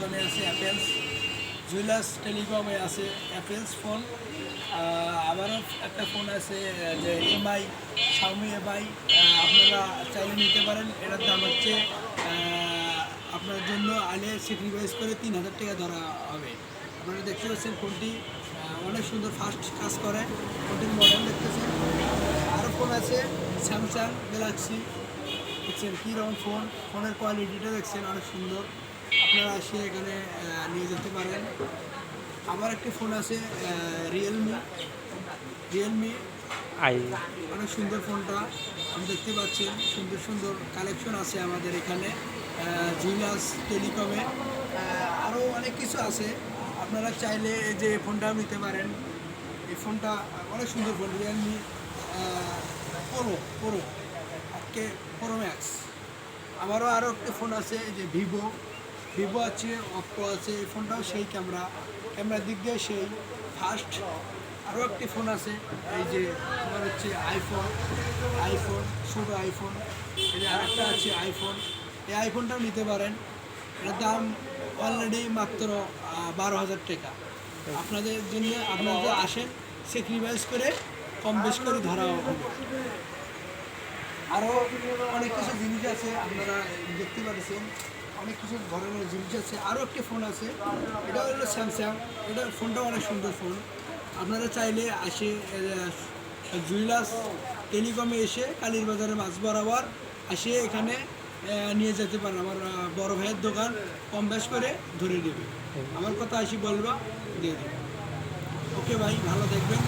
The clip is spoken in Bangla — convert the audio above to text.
টেলিকমে আছে অ্যাপেলস, জুয়েলার্স টেলিকমে আছে অ্যাপেলস ফোন। আবারও একটা ফোন আছে যে এমআই, শাওমি এমআই, আপনারা চাইলে নিতে পারেন। এটার দাম হচ্ছে আপনার জন্য আলে স্যাক্রিফাইস করে 3,000 টাকা ধরা হবে। আপনারা দেখতে পাচ্ছেন ফোনটি অনেক সুন্দর ফাস্ট কাজ করে। ফোনটির মডেল দেখতেছেন। আরও ফোন আছে স্যামসাং গ্যালাক্সি, দেখছেন কীরকম ফোন, ফোনের কোয়ালিটিটা দেখছেন অনেক সুন্দর। আপনারা এসে এখানে নিয়ে যেতে পারেন। আমার একটি ফোন আছে রিয়েলমি অনেক সুন্দর ফোনটা আপনি দেখতে পাচ্ছেন। সুন্দর সুন্দর কালেকশন আছে আমাদের এখানে জুয়েলার্স টেলিকমে। আরও অনেক কিছু আছে, আপনারা চাইলে যে ফোনটাও নিতে পারেন। এই ফোনটা অনেক সুন্দর ফোন, রিয়েলমি প্রো আজকে প্রো ম্যাক্স। আমারও আরও একটি ফোন আছে এই যে ভিভো আছে, অপ্পো আছে। এই ফোনটাও সেই ক্যামেরার দিক দিয়ে সেই ফাস্ট। আরও একটি ফোন আছে এই যে তোমার হচ্ছে আইফোন ছোটো আইফোন। এই যে আরেকটা আছে আইফোন, এই আইফোনটাও নিতে পারেন। এটার দাম অলরেডি মাত্র 12,000 টাকা। আপনাদের জন্য আপনারা আসেন, স্যাক্রিফাইস করে কম বেশ করে ধরা হবে। আরও অনেক কিছু জিনিস আছে আপনারা দেখতে পাচ্ছেন, অনেক কিছু ধরনের জিনিস আছে। আরও একটি ফোন আছে, এটা হলো স্যামসাং। এটা ফোনটা অনেক সুন্দর ফোন। আপনারা চাইলে আসে জুয়েলার্স টেলিকমে এসে কালীর বাজারে মাছ বরাবর আসে এখানে নিয়ে যেতে পারেন। আমার বড় ভাইয়ের দোকান কম বেশ করে ধরে দেবে। আমার কথা আসি বলবা দিয়ে দেবে। ওকে ভাই, ভালো দেখবেন।